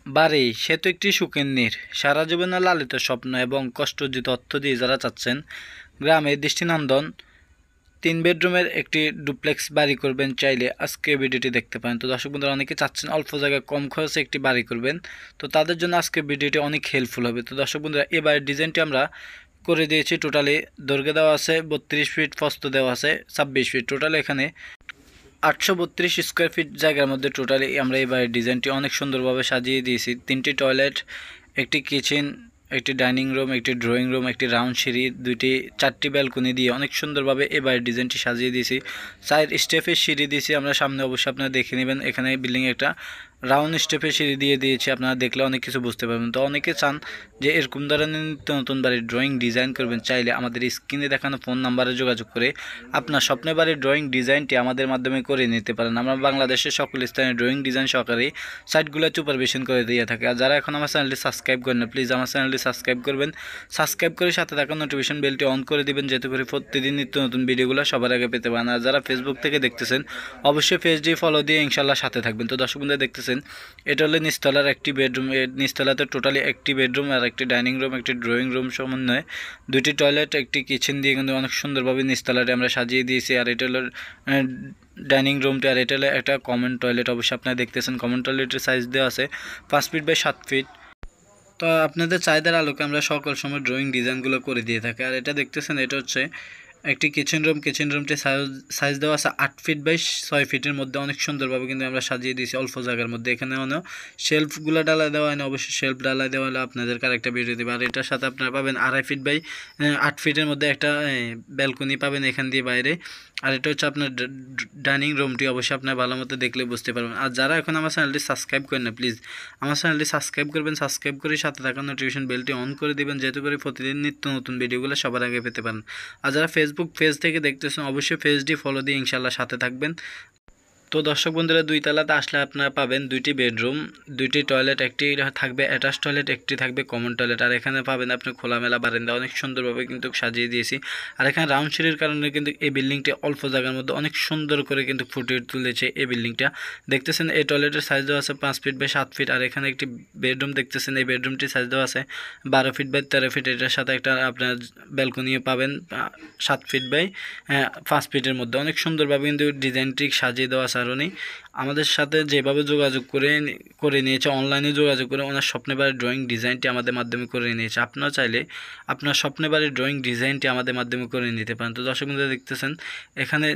বাড়ি সে তো একটি সুখের নীর, সারা জীবনে লালিত স্বপ্ন এবং কষ্টার্জিত অর্থ দিয়ে যারা চাচ্ছেন গ্রামে দৃষ্টিনন্দন 3 বেডরুমের একটি ডুপ্লেক্স বাড়ি করবেন, চাইলে আজকে ভিডিওটি দেখতে পারেন। তো দর্শক বন্ধুরা, অনেকে চাচ্ছেন অল্প জায়গায় কম খরচে একটি বাড়ি করবেন, তো তাদের জন্য আজকে ভিডিওটি অনেক হেল্পফুল হবে। তো দর্শক বন্ধুরা, এই বাড়ির ডিজাইনটি আমরা করে দিয়েছি। টোটালি দৈর্ঘ্য দেওয়া আছে 32 ফিট, প্রস্থ দেওয়া আছে 26 ফিট, টোটাল এখানে 832 স্কোয়ার ফিট জায়গার মধ্যে টোটালি আমরা এই বাড়ির ডিজাইনটি অনেক সুন্দরভাবে সাজিয়ে দিয়েছি। 3টি টয়লেট, একটি কিচেন, একটি ডাইনিং রুম, একটি ড্রয়িং রুম, একটি রাউন্ড সিঁড়ি, 4টি ব্যালকনি দিয়ে অনেক সুন্দরভাবে এই বাড়ির ডিজাইনটি সাজিয়ে দিয়েছি। 4 স্টেপের সিঁড়ি দিয়েছি আমরা সামনে, অবশ্যই আপনারা দেখে নেবেন। এখানে বিল্ডিংয়ে একটা রাউন্ড স্টেপের সিঁড়ি দিয়ে দিয়েছি, আপনারা দেখলে অনেক কিছু বুঝতে পারবেন। তো অনেকে চান যে এরকম ধরনের নিত্য নতুন বাড়ির ড্রয়িং ডিজাইন করবেন, চাইলে আমাদের স্ক্রিনে দেখানো ফোন নাম্বারে যোগাযোগ করে আপনার স্বপ্নের বাড়ির ড্রয়িং ডিজাইনটি আমাদের মাধ্যমে করে নিতে পারেন। আমরা বাংলাদেশের সকল স্থানে ড্রয়িং ডিজাইন সহকারে সাইটগুলো সুপারভিশন করে দিয়ে থাকে। আর যারা এখন আমার চ্যানেলটি সাবস্ক্রাইব করেন না, প্লিজ আমার চ্যানেলটি সাবস্ক্রাইব করবেন। সাবস্ক্রাইব করে সাথে থাকা নোটিফিকেশন বেলটি অন করে দিবেন, যাতে করে প্রতিদিন নিত্য নতুন ভিডিওগুলো সবার আগে পেতে পারেন। আর যারা ফেসবুক থেকে দেখতেছেন, অবশ্যই পেজটি ফলো দিয়ে ইনশাল্লাহ সাথে থাকবেন। তো দর্শক বন্ধুরা, দেখতেছেন এটা হলো নিচতলার একটি বেডরুম। নিচতলাতে টোটালি একটি বেডরুম আর একটি ডাইনিং রুম, একটি ড্রয়িং রুম সমন্বয়ে 2টি টয়লেট, একটি কিচেন দিয়ে কিন্তু অনেক সুন্দরভাবে নিচতলাটি আমরা সাজিয়ে দিয়েছি। আর এটা হলো ডাইনিং রুমটি, আর এটা হলো একটা কমন টয়লেট। অবশ্যই আপনারা দেখতেছেন কমন টয়লেটের সাইজ দেওয়া আছে 5 ফিট বাই 7 ফিট। তো আপনাদের চাহিদার আলোকে আমরা সকল সময় ড্রয়িং ডিজাইনগুলো করে দিয়ে থাকি। আর এটা দেখতেছেন, এটা হচ্ছে একটি কিচেন রুম। কিচেন রুমটি সাইজ দেওয়া আছে 8 ফিট বাই 6 ফিটের মধ্যে, অনেক সুন্দরভাবে কিন্তু আমরা সাজিয়ে দিয়েছি অল্প জায়গার মধ্যে। এখানে অনেক শেলফগুলো ডালা দেওয়া হয় না, অবশ্যই শেলফ ডালা দেওয়া হলে আপনাদেরকে আরেকটা ভিডিও দেবে। আর এটার সাথে আপনারা পাবেন 2.5 ফিট বাই 8 ফিটের মধ্যে একটা ব্যালকনি পাবেন এখান দিয়ে বাইরে। আর এটা হচ্ছে আপনার ডাইনিং রুমটি, অবশ্যই আপনারা ভালো মতো দেখলে বুঝতে পারবেন। আর যারা এখন আমার চ্যানেলটি সাবস্ক্রাইব করেন না, প্লিজ আমার চ্যানেলটি সাবস্ক্রাইব করবেন। সাবস্ক্রাইব করে সাথে থাকা নোটিফিকেশন বেলটি অন করে দিবেন, যাতে করে প্রতিদিন নিত্য নতুন ভিডিওগুলো সবার আগে পেতে পারেন। আর যারা ফেসবুক পেজ থেকে দেখতেছেন, অবশ্যই পেজটি ফলো দিয়ে ইনশাল্লাহ সাথে থাকবেন। তো দর্শক বন্ধুরা, 2 তলাতে আসলে আপনারা পাবেন 2টি বেডরুম, 2টি টয়লেট, একটি থাকবে অ্যাটাচ টয়লেট, একটি থাকবে কমন টয়লেট। আর এখানে পাবেন আপনি খোলামেলা বারান্দা, অনেক সুন্দরভাবে কিন্তু সাজিয়ে দিয়েছি। আর এখানে রাউন্ড সিঁড়ির কারণে কিন্তু এই বিল্ডিংটি অল্প জায়গার মধ্যে অনেক সুন্দর করে কিন্তু ফুটিয়ে তুলেছে এই বিল্ডিংটা। দেখতেছেন এই টয়লেটের সাইজ দেওয়া আছে 5 ফিট বাই 7 ফিট। আর এখানে একটি বেডরুম দেখতেছেন, এই বেডরুমটির সাইজ দেওয়া আছে 12 ফিট বাই 13 ফিট। এটার সাথে একটা আপনার ব্যালকনিও পাবেন 7 ফিট বাই 5 ফিটের মধ্যে। অনেক সুন্দরভাবে কিন্তু ডিজাইনটি সাজিয়ে দেওয়া আছে। আর উনি আমাদের সাথে যেভাবে যোগাযোগ করে নিয়েছে, অনলাইনে যোগাযোগ করে ওনার স্বপ্নের বাড়ির ড্রয়িং ডিজাইনটি আমাদের মাধ্যমে করে নিয়েছে। আপনারা চাইলে আপনার স্বপ্নের বাড়ির ড্রয়িং ডিজাইনটি আমাদের মাধ্যমে করে নিতে পারেন। তো দর্শক বন্ধুরা, দেখতেছেন এখানে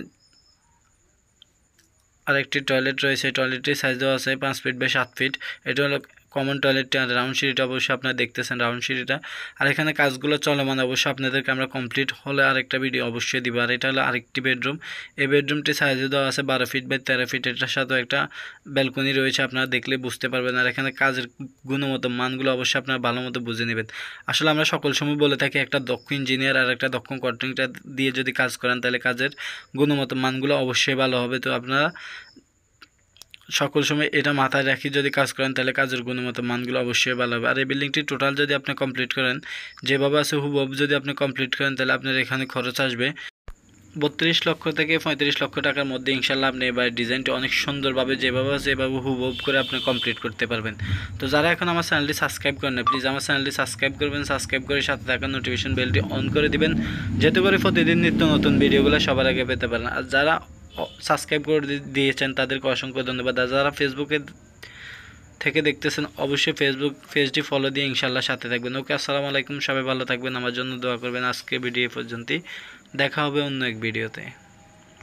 আরেকটি টয়লেট রয়েছে। টয়লেটটির সাইজ দেওয়া আছে 5 ফিট বাই 7 ফিট। এটা হলো কমন টয়লেটটি। আর রাউন্ড সিঁড়িটা অবশ্যই আপনারা দেখতেছেন রাউন্ড সিঁড়িটা। আর এখানে কাজগুলো চলমান, অবশ্যই আপনাদেরকে আমরা কমপ্লিট হলে আরেকটা ভিডিও অবশ্যই দিব। আর এটা হলো আরেকটি বেডরুম। এই বেডরুমটি সাইজ দেওয়া আছে 12 ফিট বাই 13 ফিট। এটার সাথেও একটা ব্যালকনি রয়েছে, আপনারা দেখলে বুঝতে পারবেন। আর এখানে কাজের গুণগত মানগুলো অবশ্যই আপনারা ভালো মতো বুঝে নেবেন। আসলে আমরা সকল সময় বলে থাকি, একটা দক্ষ ইঞ্জিনিয়ার আর একটা দক্ষ কন্ট্রাক্টর দিয়ে যদি কাজ করেন, তাহলে কাজের গুণগত মানগুলো অবশ্যই ভালো হবে। তো আপনারা সকল সময় এটা মাথায় রাখি যদি কাজ করেন, তাহলে কাজের গুণগত মানগুলো অবশ্যই ভালো হবে। আর এই বিল্ডিংটি টোটাল যদি আপনি কমপ্লিট করেন, যেভাবে আছে হুবহু যদি আপনি কমপ্লিট করেন, তাহলে আপনার এখানে খরচ আসবে 32 লক্ষ থেকে 35 লক্ষ টাকার মধ্যে। ইনশাল্লাহ আপনি এবার ডিজাইনটি অনেক সুন্দরভাবে যেভাবে আছে এভাবে হুবহু করে আপনি কমপ্লিট করতে পারবেন। তো যারা এখন আমার চ্যানেলটি সাবস্ক্রাইব করেন না, প্লিজ আমার চ্যানেলটি সাবস্ক্রাইব করবেন। সাবস্ক্রাইব করে সাথে থাকা নোটিফিকেশন বেলটি অন করে দিবেন, যাতে করে প্রতিদিন নিত্য নতুন ভিডিওগুলো সবার আগে পেতে পারেন। আর যারা সাবস্ক্রাইব করে দিয়েছেন তাদেরকে অসংখ্য ধন্যবাদ। আর যারা ফেসবুকে থেকে দেখতেছেন, অবশ্যই ফেসবুক পেজটি ফলো দিয়ে ইনশাল্লাহ সাথে থাকবেন। ওকে, আসসালামু আলাইকুম, সবাই ভালো থাকবেন, আমার জন্য দোয়া করবেন। আজকে ভিডিও পর্যন্তই, দেখা হবে অন্য এক ভিডিওতে।